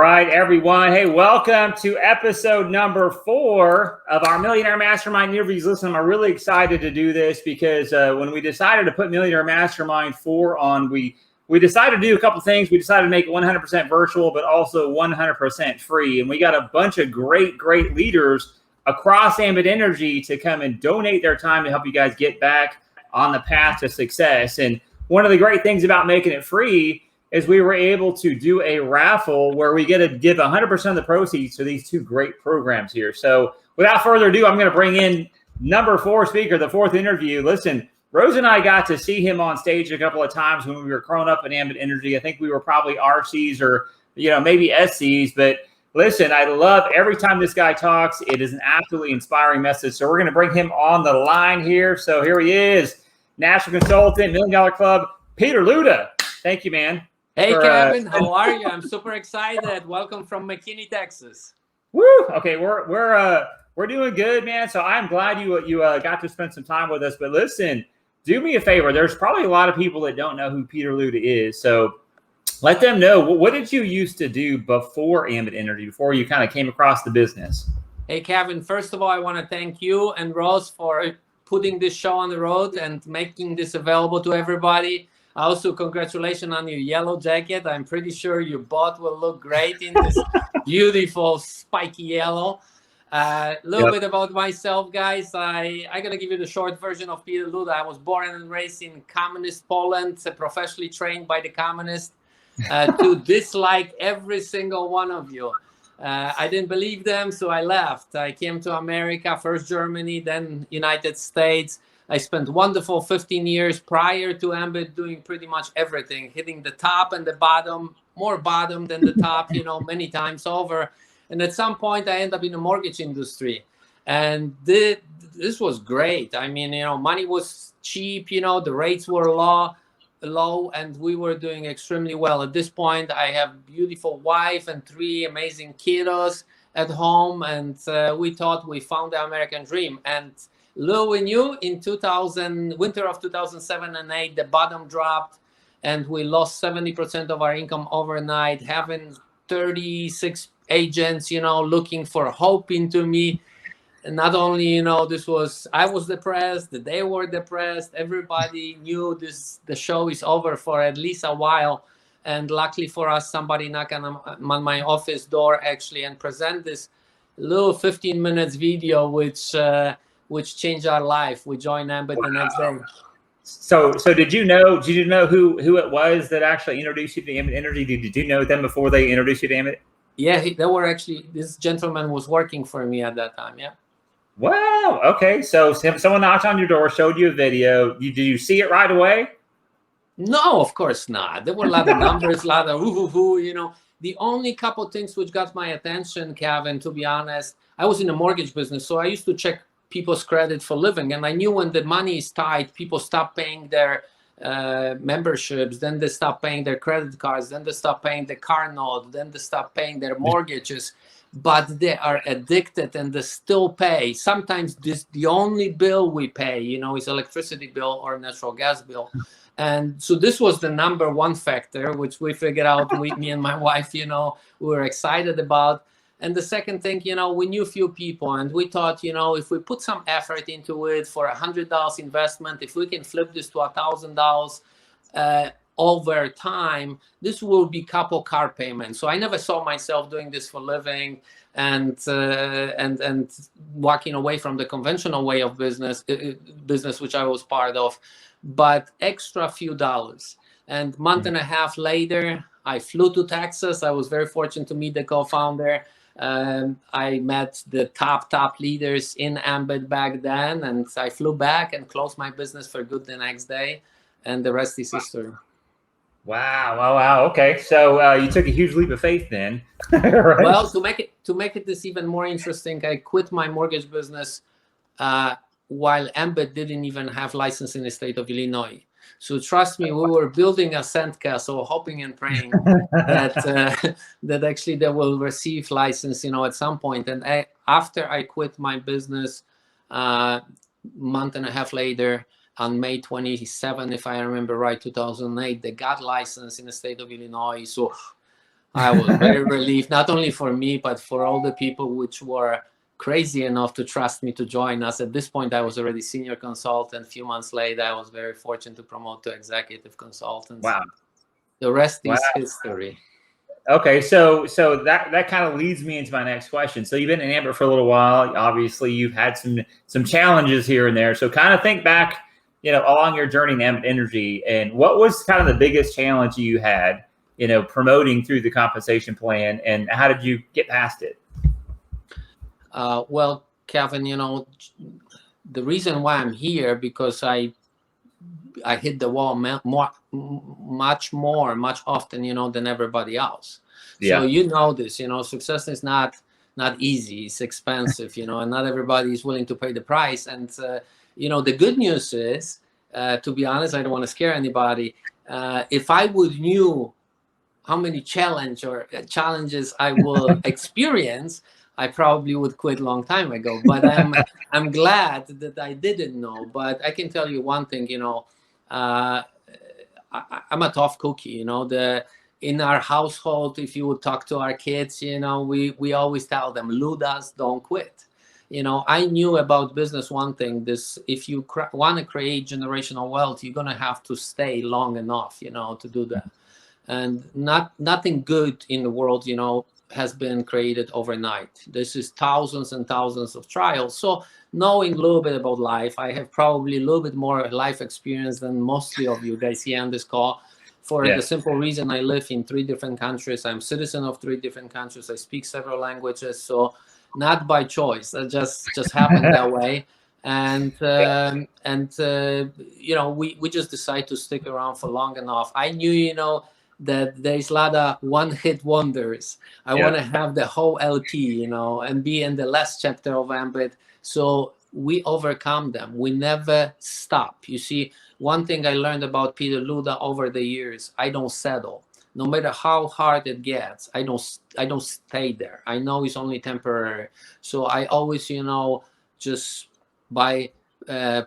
right, everyone. Hey, welcome to episode number 4 of our Millionaire Mastermind interviews. Listen, I'm really excited to do this because when we decided to put Millionaire Mastermind 4 on, we decided to do a couple things. We decided to make it 100% virtual, but also 100% free. And we got a bunch of great leaders across Ambit Energy to come and donate their time to help you guys get back on the path to success. And one of the great things about making it free is we were able to do a raffle where we get to give 100% of the proceeds to these 2 great programs here. So without further ado, I'm going to bring in number 4 speaker, the 4th interview. Listen, Rose and I got to see him on stage a couple of times when we were growing up in Ambit Energy. I think we were probably RCs or, maybe SCs. But listen, I love every time this guy talks. It is an absolutely inspiring message. So we're going to bring him on the line here. So here he is, national consultant, $1 Million Club, Piotr Luda. Thank you, man. Hey, Kevin, how are you? I'm super excited. Welcome from McKinney, Texas. Woo! Okay, we're doing good, man. So I'm glad you got to spend some time with us. But listen, do me a favor. There's probably a lot of people that don't know who Piotr Luda is. So let them know, what did you used to do before Ambit Energy, before you kind of came across the business? Hey, Kevin, first of all, I want to thank you and Rose for putting this show on the road and making this available to everybody. Also, congratulations on your yellow jacket. I'm pretty sure your butt will look great in this beautiful spiky yellow. A little bit about myself, guys. I got to give you the short version of Piotr Luda. I was born and raised in communist Poland, professionally trained by the communists to dislike every single one of you. I didn't believe them, so I left. I came to America, first Germany, then United States. I spent wonderful 15 years prior to Ambit doing pretty much everything, hitting the top and the bottom, more bottom than the top, many times over. And at some point, I ended up in the mortgage industry. And this was great. I mean, money was cheap, the rates were low, and we were doing extremely well. At this point, I have a beautiful wife and 3 amazing kiddos at home. And we thought we found the American dream. And little we knew, in winter of 2007 and 8, the bottom dropped and we lost 70% of our income overnight, having 36 agents, looking for hope into me. And not only, I was depressed, they were depressed. Everybody knew the show is over for at least a while. And luckily for us, somebody knocked on my office door actually and present this little 15 minutes video, which changed our life. We joined Ambit the next day. So did you know who it was that actually introduced you to Ambit Energy? Did you know them before they introduced you to Ambit? Yeah, this gentleman was working for me at that time. Yeah. Wow. Okay. So someone knocked on your door, showed you a video. Did you see it right away? No, of course not. There were a lot of numbers, a lot of The only couple things which got my attention, Kevin, to be honest, I was in the mortgage business, so I used to check people's credit for living, and I knew when the money is tight, people stop paying their memberships, then they stop paying their credit cards, then they stop paying the car note, then they stop paying their mortgages, but they are addicted and they still pay. Sometimes the only bill we pay, is electricity bill or natural gas bill. And so this was the number 1 factor, which we figured out, me and my wife, we were excited about. And the second thing, we knew few people, and we thought, if we put some effort into it for $100 investment, if we can flip this to $1,000 over time, this will be couple car payments. So I never saw myself doing this for living and walking away from the conventional way of business, which I was part of, but extra few dollars. And month and a half later, I flew to Texas. I was very fortunate to meet the co-founder. I met the top leaders in Ambit back then, and I flew back and closed my business for good the next day, and the rest is history. Wow. Okay, so you took a huge leap of faith then. Right? Well, to make it this even more interesting, I quit my mortgage business while Ambit didn't even have license in the state of Illinois. So trust me, we were building a sandcastle, hoping and praying that actually they will receive license, at some point. And after I quit my business, month and a half later, on May 27, if I remember right, 2008, they got license in the state of Illinois. So I was very relieved, not only for me, but for all the people which were crazy enough to trust me to join us. At this point, I was already senior consultant. A few months later, I was very fortunate to promote to executive consultants. Wow. And the rest Wow. is history. Okay, so that kind of leads me into my next question. So you've been in Ambit for a little while. Obviously, you've had some challenges here and there. So kind of think back, along your journey in Ambit Energy, and what was kind of the biggest challenge you had, promoting through the compensation plan, and how did you get past it? Well, Kevin, the reason why I'm here, because I hit the wall much often, than everybody else. So this, success is not easy. It's expensive, and not everybody is willing to pay the price. And the good news is, to be honest, I don't want to scare anybody. If I would knew how many challenges I will experience, I probably would quit a long time ago. But I'm glad that I didn't know. But I can tell you one thing, I'm a tough cookie. In our household, if you would talk to our kids, we always tell them, Ludas, don't quit. I knew about business one thing. If you want to create generational wealth, you're gonna have to stay long enough, to do that. And nothing good in the world, has been created overnight. This is thousands and thousands of trials. So knowing a little bit about life, I have probably a little bit more life experience than mostly of you guys here on this call. For the simple reason, I live in 3 different countries. I'm citizen of 3 different countries. I speak several languages. So not by choice. It just happened that way. And we just decided to stick around for long enough. I knew, that there's a lot of one-hit wonders. I want to have the whole LT, and be in the last chapter of Ambit. So we overcome them. We never stop. You see, one thing I learned about Peter Luda over the years, I don't settle. No matter how hard it gets, I don't stay there. I know it's only temporary. So I always, just by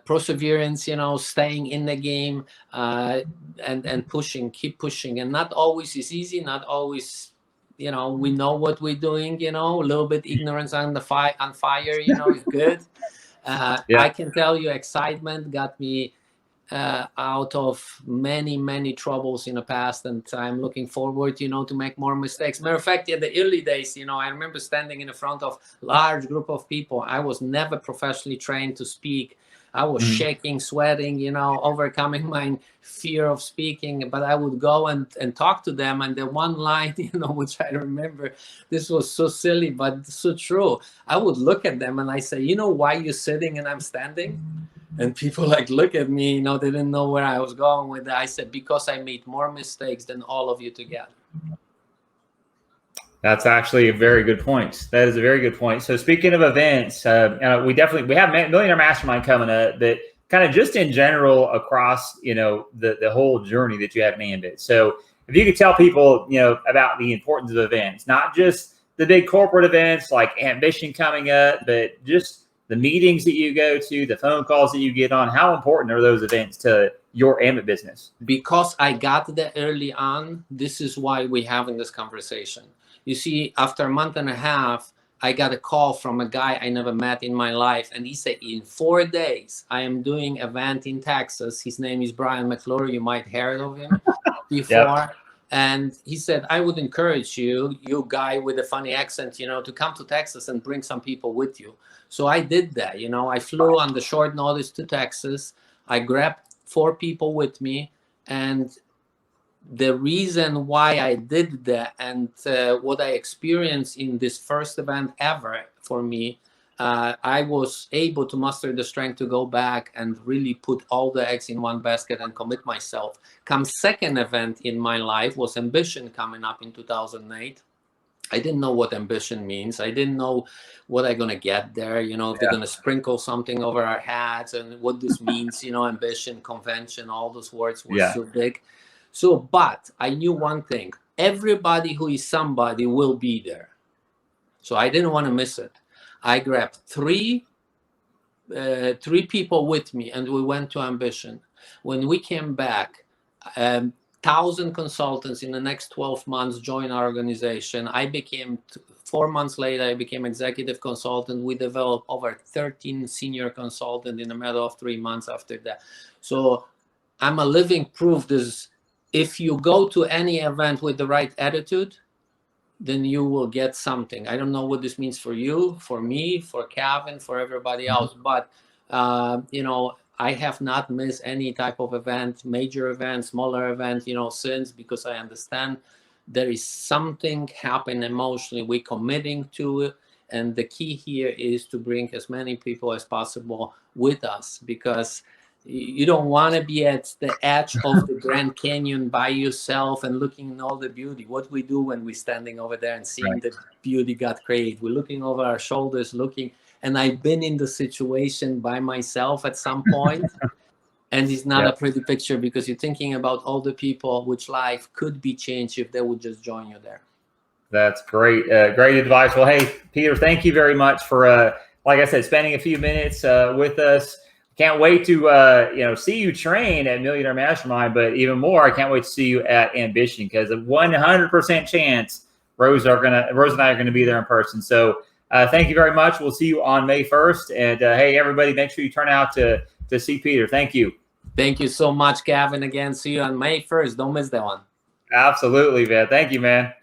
perseverance, staying in the game, and keep pushing. And not always is easy, not always, we know what we're doing, a little bit ignorance on fire, is good. I can tell you, excitement got me out of many troubles in the past, and I'm looking forward, to make more mistakes. Matter of fact, in the early days, I remember standing in front of large group of people. I was never professionally trained to speak. I was shaking, sweating, overcoming my fear of speaking, but I would go and talk to them. And the one line, which I remember, this was so silly, but so true. I would look at them and I say, why you're sitting and I'm standing? And people look at me, they didn't know where I was going with it. I said, because I made more mistakes than all of you together. That's actually a very good point. That is a very good point. So speaking of events, we have Millionaire Mastermind coming up, but kind of just in general across, the whole journey that you have in Ambit. So if you could tell people, about the importance of events, not just the big corporate events like Ambition coming up, but just the meetings that you go to, the phone calls that you get on, how important are those events to your Ambit business? Because I got there early on, this is why we're having this conversation. You see, after a month and a half, I got a call from a guy I never met in my life. And he said, in 4 days, I am doing an event in Texas. His name is Brian McClure. You might heard of him before. And he said, I would encourage you guy with a funny accent, to come to Texas and bring some people with you. So I did that. I flew on the short notice to Texas. I grabbed 4 people with me. And the reason why I did that and what I experienced in this first event ever for me, I was able to muster the strength to go back and really put all the eggs in one basket and commit myself. Come second event in my life was Ambition coming up in 2008. I didn't know what ambition means. I didn't know what I'm going to get there. If they're going to sprinkle something over our hats and what this means, ambition, convention, all those words were so big. So, but I knew one thing, everybody who is somebody will be there. So I didn't want to miss it. I grabbed 3 people with me and we went to Ambition. When we came back, 1,000 consultants in the next 12 months join our organization. I became 4 months later, I became executive consultant. We developed over 13 senior consultant in a matter of 3 months after that. So I'm a living proof this. If you go to any event with the right attitude, then you will get something. I don't know what this means for you, for me, for Kevin, for everybody else, but you know, I have not missed any type of event, major event, smaller event, you know, since, because I understand there is something happening emotionally. We're committing to it. And the key here is to bring as many people as possible with us, because you don't want to be at the edge of the Grand Canyon by yourself and looking at all the beauty. What we do when we're standing over there and seeing the beauty God created, we're looking over our shoulders, looking. And I've been in the situation by myself at some point, and it's not a pretty picture, because you're thinking about all the people which life could be changed if they would just join you there. That's great. Great advice. Well, hey, Peter, thank you very much for, like I said, spending a few minutes with us. Can't wait to see you train at Millionaire Mastermind, but even more, I can't wait to see you at Ambition, because a 100% chance Rose and I are gonna be there in person. So thank you very much. We'll see you on May 1st. And hey, everybody, make sure you turn out to see Peter. Thank you. Thank you so much, Gavin. Again, see you on May 1st. Don't miss that one. Absolutely, man. Thank you, man.